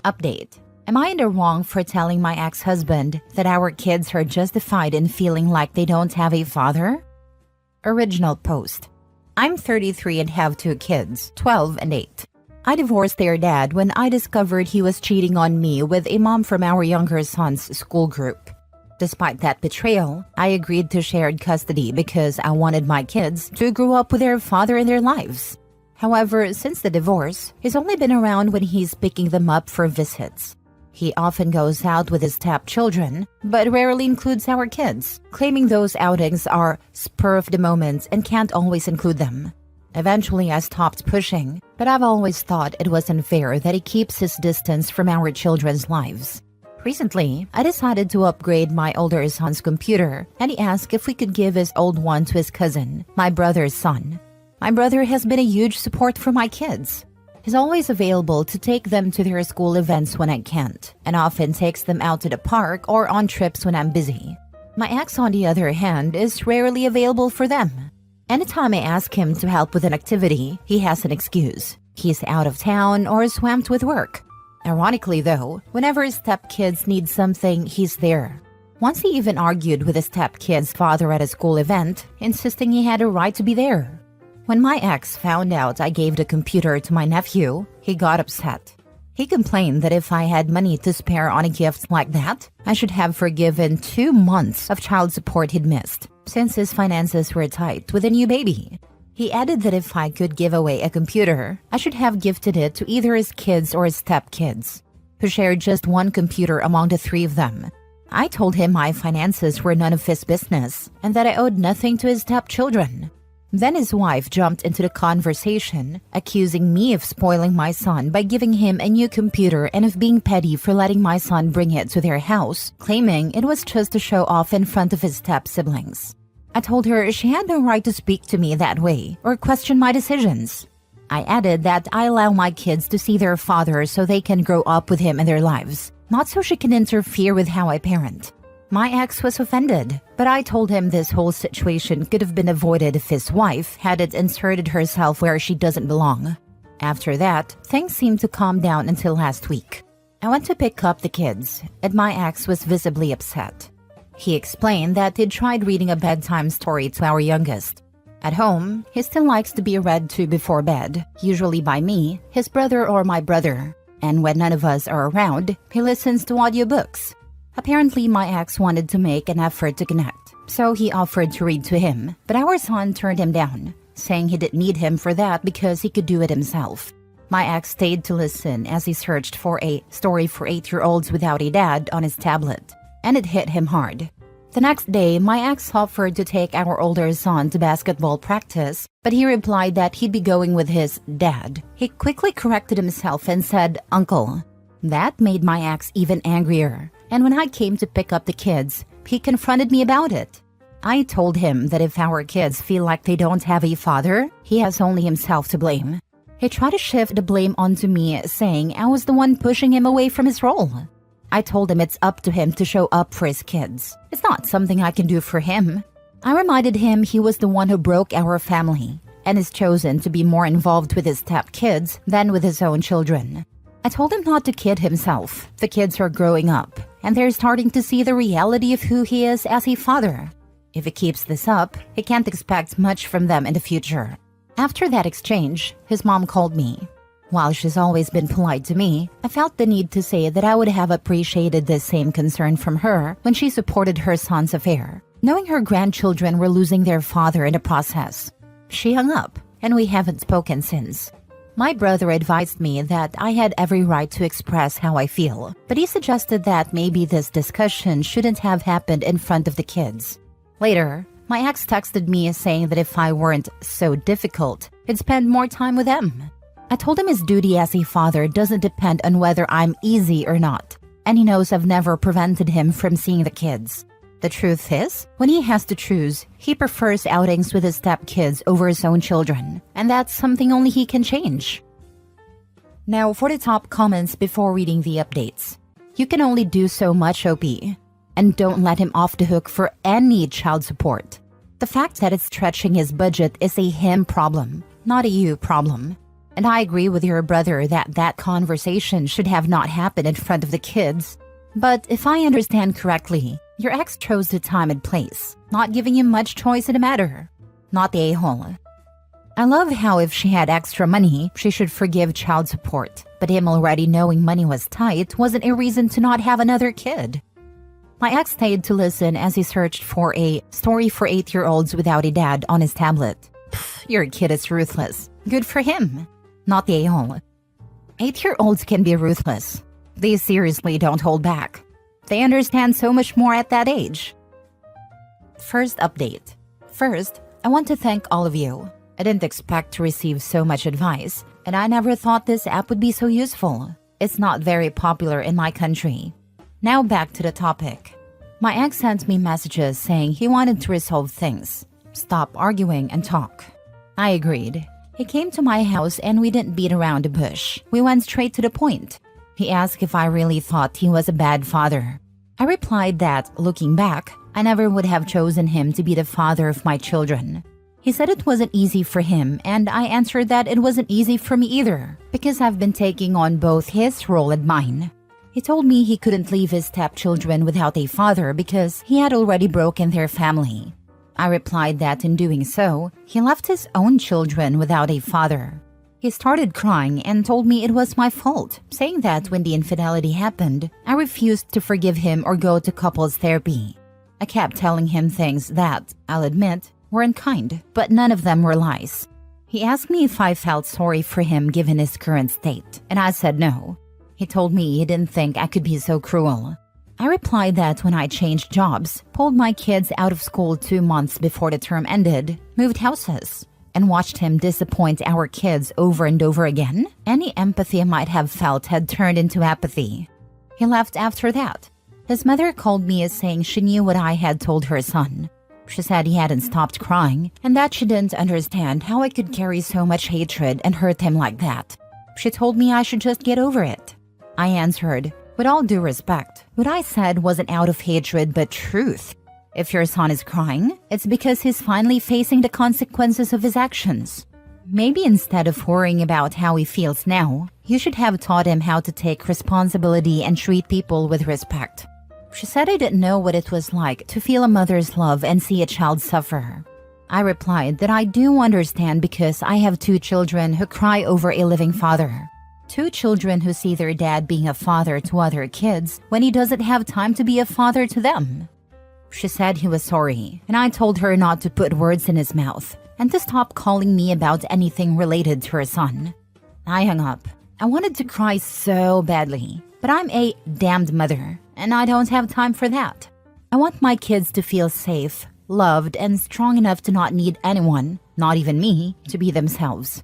Update. Am I in the wrong for telling my ex-husband that our kids are justified in feeling like they don't have a father? Original post. I'm 33 and have two kids, 12 and 8. I divorced their dad when I discovered he was cheating on me with a mom from our younger son's school group. Despite that betrayal, I agreed to shared custody because I wanted my kids to grow up with their father in their lives. However, since the divorce, he's only been around when he's picking them up for visits. He often goes out with his stepchildren, but rarely includes our kids, claiming those outings are spur of the moment and can't always include them. Eventually, I stopped pushing, but I've always thought it was unfair that he keeps his distance from our children's lives. Recently, I decided to upgrade my older son's computer, and he asked if we could give his old one to his cousin, my brother's son. My brother has been a huge support for my kids. He's always available to take them to their school events when I can't, and often takes them out to the park or on trips when I'm busy. My ex, on the other hand, is rarely available for them. Anytime I ask him to help with an activity, he has an excuse. He's out of town or swamped with work. Ironically though, whenever his stepkids need something, he's there. Once he even argued with his stepkid's father at a school event, insisting he had a right to be there. When my ex found out I gave the computer to my nephew, he got upset. He complained that if I had money to spare on a gift like that, I should have forgiven 2 months of child support he'd missed, since his finances were tight with a new baby. He added that if I could give away a computer, I should have gifted it to either his kids or his stepkids, who shared just one computer among the 3 of them. I told him my finances were none of his business, and that I owed nothing to his stepchildren. Then his wife jumped into the conversation, accusing me of spoiling my son by giving him a new computer and of being petty for letting my son bring it to their house, claiming it was just to show off in front of his step-siblings. I told her she had no right to speak to me that way or question my decisions. I added that I allow my kids to see their father so they can grow up with him in their lives, not so she can interfere with how I parent. My ex was offended, but I told him this whole situation could have been avoided if his wife hadn't inserted herself where she doesn't belong. After that, things seemed to calm down until last week. I went to pick up the kids, and my ex was visibly upset. He explained that he'd tried reading a bedtime story to our youngest. At home, he still likes to be read to before bed, usually by me, his brother or my brother. And when none of us are around, he listens to audiobooks. Apparently, my ex wanted to make an effort to connect, so he offered to read to him, but our son turned him down, saying he didn't need him for that because he could do it himself. My ex stayed to listen as he searched for a story for 8-year-olds without a dad on his tablet, and it hit him hard. The next day, my ex offered to take our older son to basketball practice, but he replied that he'd be going with his dad. He quickly corrected himself and said, "Uncle." That made my ex even angrier. And when I came to pick up the kids, he confronted me about it. I told him that if our kids feel like they don't have a father, he has only himself to blame. He tried to shift the blame onto me, saying I was the one pushing him away from his role. I told him it's up to him to show up for his kids. It's not something I can do for him. I reminded him he was the one who broke our family and has chosen to be more involved with his stepkids than with his own children. I told him not to kid himself. The kids are growing up, and they're starting to see the reality of who he is as a father. If he keeps this up, he can't expect much from them in the future. After that exchange, his mom called me. While she's always been polite to me, I felt the need to say that I would have appreciated the same concern from her when she supported her son's affair, knowing her grandchildren were losing their father in the process. She hung up, and we haven't spoken since. My brother advised me that I had every right to express how I feel, but he suggested that maybe this discussion shouldn't have happened in front of the kids. Later, my ex texted me saying that if I weren't so difficult, he'd spend more time with them. I told him his duty as a father doesn't depend on whether I'm easy or not, and he knows I've never prevented him from seeing the kids. The truth is, when he has to choose, he prefers outings with his stepkids over his own children, and that's something only he can change. Now for the top comments before reading the updates. You can only do so much, OP. And don't let him off the hook for any child support. The fact that it's stretching his budget is a him problem, not a you problem. And I agree with your brother that that conversation should have not happened in front of the kids. But if I understand correctly, your ex chose the time and place, not giving you much choice in the matter. Not the a-hole. I love how if she had extra money, she should forgive child support. But him already knowing money was tight wasn't a reason to not have another kid. My ex stayed to listen as he searched for a story for 8-year-olds without a dad on his tablet. Pfft, your kid is ruthless. Good for him. Not the a-hole. 8-year-olds can be ruthless. They seriously don't hold back. They understand so much more at that age. First update. First, I want to thank all of you. I didn't expect to receive so much advice, and I never thought this app would be so useful. It's not very popular in my country. Now back to the topic. My ex sent me messages saying he wanted to resolve things, stop arguing and talk. I agreed. He came to my house and we didn't beat around the bush. We went straight to the point. He asked if I really thought he was a bad father. I replied that, looking back, I never would have chosen him to be the father of my children. He said it wasn't easy for him, and I answered that it wasn't easy for me either, because I've been taking on both his role and mine. He told me he couldn't leave his stepchildren without a father because he had already broken their family. I replied that in doing so, he left his own children without a father. He started crying and told me it was my fault, saying that when the infidelity happened, I refused to forgive him or go to couples therapy. I kept telling him things that, I'll admit, were unkind, but none of them were lies. He asked me if I felt sorry for him given his current state, and I said no. He told me he didn't think I could be so cruel. I replied that when I changed jobs, pulled my kids out of school 2 months before the term ended, moved houses, and watched him disappoint our kids over and over again, any empathy I might have felt had turned into apathy. He left after that. His mother called me as saying she knew what I had told her son. She said he hadn't stopped crying and that she didn't understand how I could carry so much hatred and hurt him like that. She told me I should just get over it. I answered, with all due respect, what I said wasn't out of hatred but truth. If your son is crying, it's because he's finally facing the consequences of his actions. Maybe instead of worrying about how he feels now, you should have taught him how to take responsibility and treat people with respect. She said I didn't know what it was like to feel a mother's love and see a child suffer. I replied that I do understand because I have 2 children who cry over a living father. 2 children who see their dad being a father to other kids when he doesn't have time to be a father to them. She said he was sorry, and I told her not to put words in his mouth and to stop calling me about anything related to her son. I hung up. I wanted to cry so badly, but I'm a damned mother, and I don't have time for that. I want my kids to feel safe, loved, and strong enough to not need anyone, not even me, to be themselves.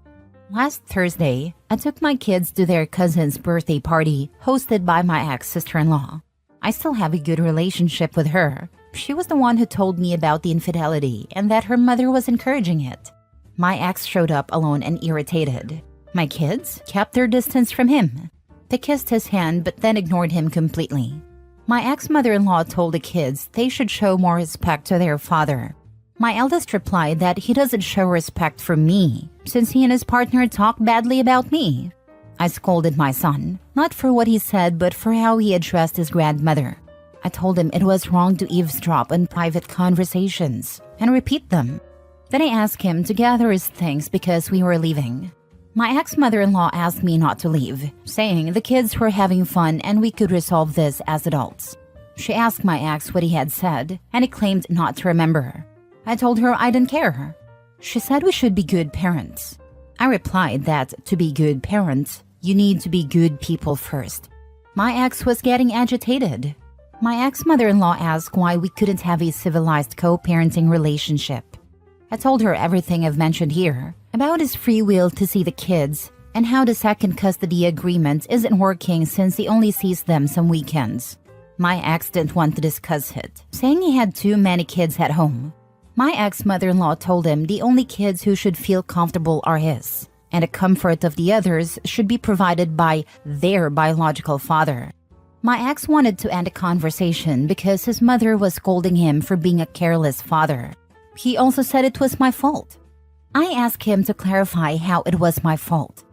Last Thursday, I took my kids to their cousin's birthday party hosted by my ex-sister-in-law. I still have a good relationship with her. She was the one who told me about the infidelity and that her mother was encouraging it. My ex showed up alone and irritated. My kids kept their distance from him. They kissed his hand but then ignored him completely. My ex-mother-in-law told the kids they should show more respect to their father. My eldest replied that he doesn't show respect for me since he and his partner talk badly about me. I scolded my son, not for what he said but for how he addressed his grandmother. I told him it was wrong to eavesdrop on private conversations and repeat them. Then I asked him to gather his things because we were leaving. My ex-mother-in-law asked me not to leave, saying the kids were having fun and we could resolve this as adults. She asked my ex what he had said, and he claimed not to remember. I told her I didn't care. She said we should be good parents. I replied that to be good parents, you need to be good people first. My ex was getting agitated. My ex-mother-in-law asked why we couldn't have a civilized co-parenting relationship. I told her everything I've mentioned here, about his free will to see the kids, and how the second custody agreement isn't working since he only sees them some weekends. My ex didn't want to discuss it, saying he had too many kids at home. My ex-mother-in-law told him the only kids who should feel comfortable are his, and the comfort of the others should be provided by their biological father. My ex wanted to end the conversation because his mother was scolding him for being a careless father. He also said it was my fault. I asked him to clarify how it was my fault.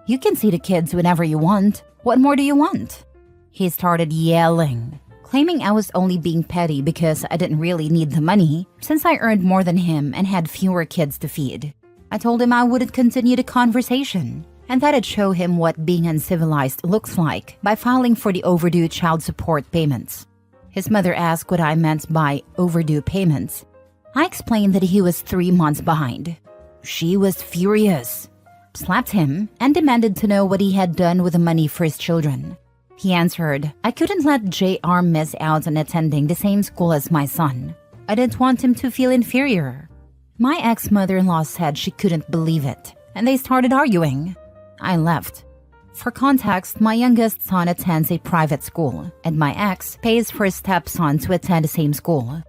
You can see the kids whenever you want. What more do you want? He started yelling, claiming I was only being petty because I didn't really need the money since I earned more than him and had fewer kids to feed. I told him I wouldn't continue the conversation and that I'd show him what being uncivilized looks like by filing for the overdue child support payments. His mother asked what I meant by overdue payments. I explained that he was 3 months behind. She was furious, slapped him, and demanded to know what he had done with the money for his children. He answered, I couldn't let JR miss out on attending the same school as my son. I didn't want him to feel inferior. My ex-mother-in-law said she couldn't believe it, and they started arguing. I left. For context, my youngest son attends a private school, and my ex pays for his stepson to attend the same school.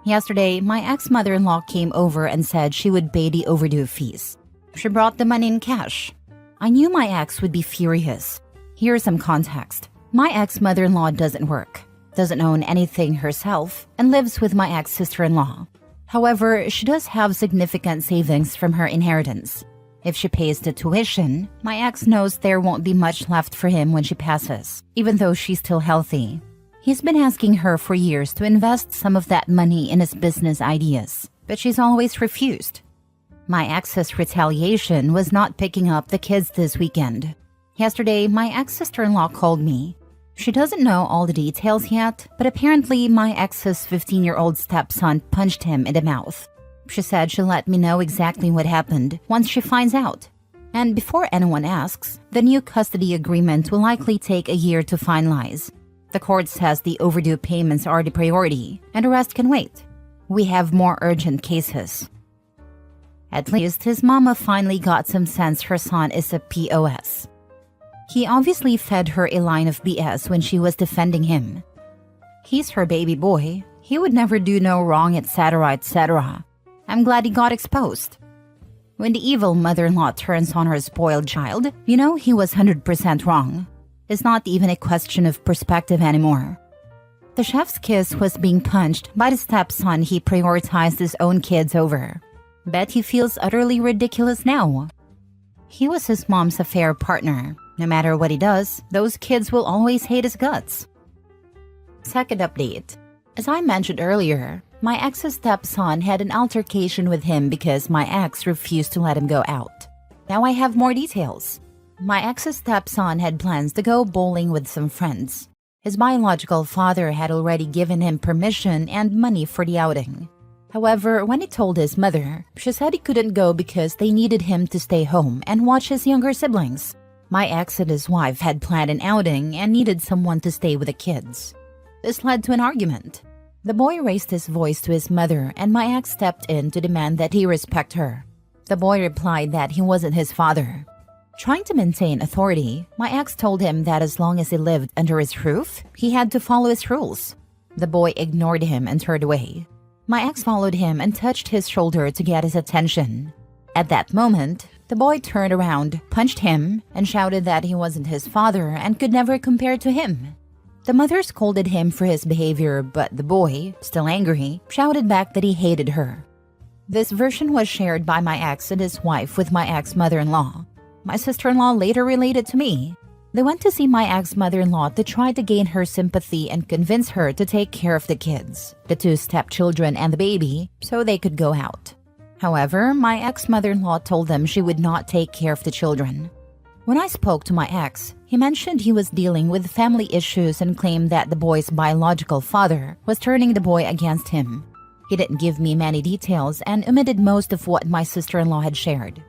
Yesterday, my ex-mother-in-law came over and said she would pay the overdue fees. She brought the money in cash. I knew my ex would be furious. Here's some context. My ex-mother-in-law doesn't work, doesn't own anything herself, and lives with my ex-sister-in-law. However, she does have significant savings from her inheritance. If she pays the tuition, my ex knows there won't be much left for him when she passes, even though she's still healthy. He's been asking her for years to invest some of that money in his business ideas, but she's always refused. My ex's retaliation was not picking up the kids this weekend. Yesterday, my ex-sister-in-law called me. She doesn't know all the details yet, but apparently my ex's 15-year-old stepson punched him in the mouth. She said she'll let me know exactly what happened once she finds out. And before anyone asks, the new custody agreement will likely take a year to finalize. The court says the overdue payments are the priority, and the rest can wait. We have more urgent cases. At least his mama finally got some sense her son is a POS. He obviously fed her a line of BS when she was defending him. He's her baby boy. He would never do no wrong, etc., etc. I'm glad he got exposed. When the evil mother-in-law turns on her spoiled child, you know he was 100% wrong. It's not even a question of perspective anymore. The chef's kiss was being punched by the stepson he prioritized his own kids over. Bet he feels utterly ridiculous now. He was his mom's affair partner. No matter what he does, those kids will always hate his guts. Second update. As I mentioned earlier, my ex's stepson had an altercation with him because my ex refused to let him go out. Now I have more details. My ex's stepson had plans to go bowling with some friends. His biological father had already given him permission and money for the outing. However, when he told his mother, she said he couldn't go because they needed him to stay home and watch his younger siblings. My ex and his wife had planned an outing and needed someone to stay with the kids. This led to an argument. The boy raised his voice to his mother and my ex stepped in to demand that he respect her. The boy replied that he wasn't his father. Trying to maintain authority, my ex told him that as long as he lived under his roof, he had to follow his rules. The boy ignored him and turned away. My ex followed him and touched his shoulder to get his attention. At that moment, the boy turned around, punched him, and shouted that he wasn't his father and could never compare to him. The mother scolded him for his behavior, but the boy, still angry, shouted back that he hated her. This version was shared by my ex and his wife with my ex-mother-in-law. My sister-in-law later related to me. They went to see my ex-mother-in-law to try to gain her sympathy and convince her to take care of the kids, the 2 stepchildren and the baby, so they could go out. However, my ex-mother-in-law told them she would not take care of the children. When I spoke to my ex, he mentioned he was dealing with family issues and claimed that the boy's biological father was turning the boy against him. He didn't give me many details and omitted most of what my sister-in-law had shared.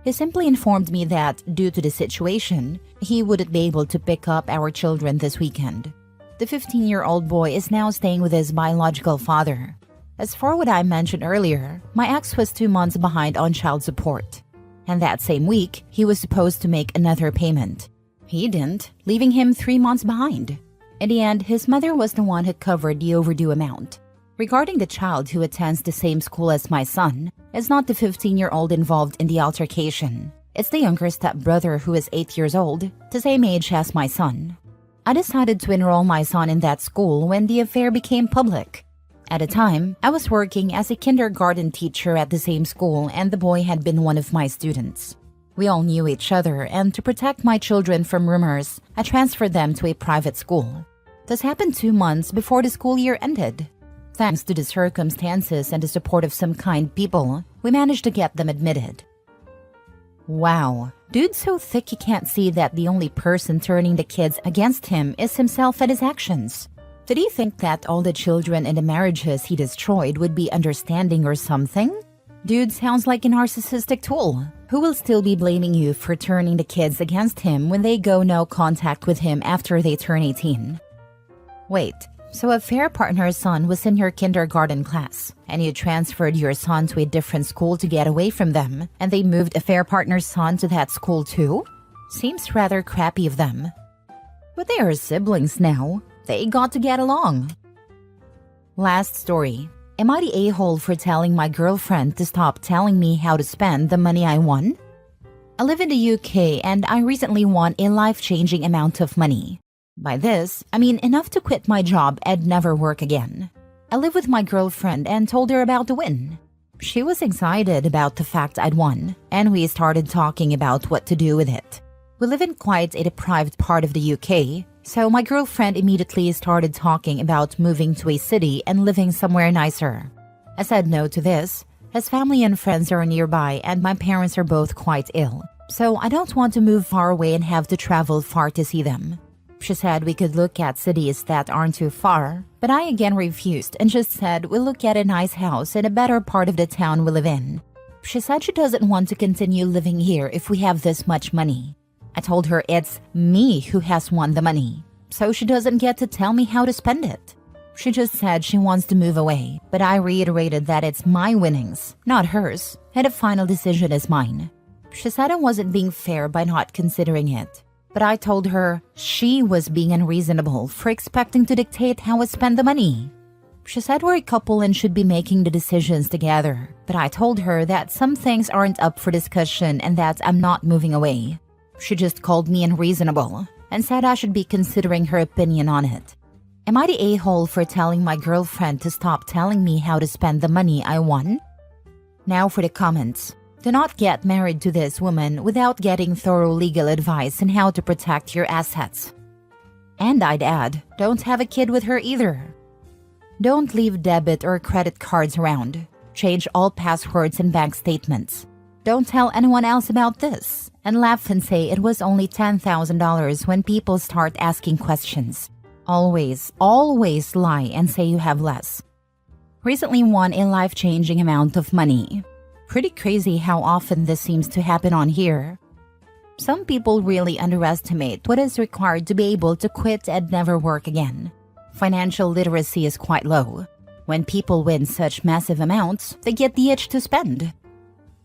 He simply informed me that, due to the situation, he wouldn't be able to pick up our children this weekend. The 15-year-old boy is now staying with his biological father. As for what I mentioned earlier, my ex was 2 months behind on child support. And that same week, he was supposed to make another payment. He didn't, leaving him 3 months behind. In the end, his mother was the one who covered the overdue amount. Regarding the child who attends the same school as my son, it's not the 15-year-old involved in the altercation. It's the younger stepbrother who is 8 years old, the same age as my son. I decided to enroll my son in that school when the affair became public. At the time, I was working as a kindergarten teacher at the same school and the boy had been one of my students. We all knew each other, and to protect my children from rumors, I transferred them to a private school. This happened 2 months before the school year ended. Thanks to the circumstances and the support of some kind people, we managed to get them admitted. Wow, dude's so thick he can't see that the only person turning the kids against him is himself and his actions. Did he think that all the children and the marriages he destroyed would be understanding or something? Dude sounds like a narcissistic tool who will still be blaming you for turning the kids against him when they go no contact with him after they turn 18. Wait, so a fair partner's son was in your kindergarten class, and you transferred your son to a different school to get away from them, and they moved a fair partner's son to that school too? Seems rather crappy of them. But they are siblings now. They got to get along. Last story. Am I the a-hole for telling my girlfriend to stop telling me how to spend the money I won? I live in the UK and I recently won a life-changing amount of money. By this, I mean enough to quit my job and never work again. I live with my girlfriend and told her about the win. She was excited about the fact I'd won, and we started talking about what to do with it. We live in quite a deprived part of the UK, so my girlfriend immediately started talking about moving to a city and living somewhere nicer. I said no to this, as family and friends are nearby and my parents are both quite ill, so I don't want to move far away and have to travel far to see them. She said we could look at cities that aren't too far, but I again refused and just said we'll look at a nice house in a better part of the town we live in. She said she doesn't want to continue living here if we have this much money. I told her it's me who has won the money, so she doesn't get to tell me how to spend it. She just said she wants to move away, but I reiterated that it's my winnings, not hers, and the final decision is mine. She said I wasn't being fair by not considering it. But I told her she was being unreasonable for expecting to dictate how I spend the money. She said we're a couple and should be making the decisions together, but I told her that some things aren't up for discussion and that I'm not moving away. She just called me unreasonable and said I should be considering her opinion on it. Am I the a-hole for telling my girlfriend to stop telling me how to spend the money I won? Now for the comments. Do not get married to this woman without getting thorough legal advice on how to protect your assets. And I'd add, don't have a kid with her either. Don't leave debit or credit cards around. Change all passwords and bank statements. Don't tell anyone else about this, and laugh and say it was only $10,000 when people start asking questions. Always lie and say you have less. Recently won a life-changing amount of money. Pretty crazy how often this seems to happen on here. Some people really underestimate what is required to be able to quit and never work again. Financial literacy is quite low. When people win such massive amounts, they get the itch to spend.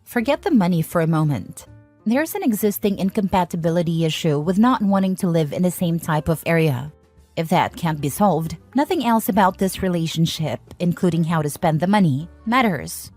Forget the money for a moment. There's an existing incompatibility issue with not wanting to live in the same type of area. If that can't be solved, nothing else about this relationship, including how to spend the money, matters.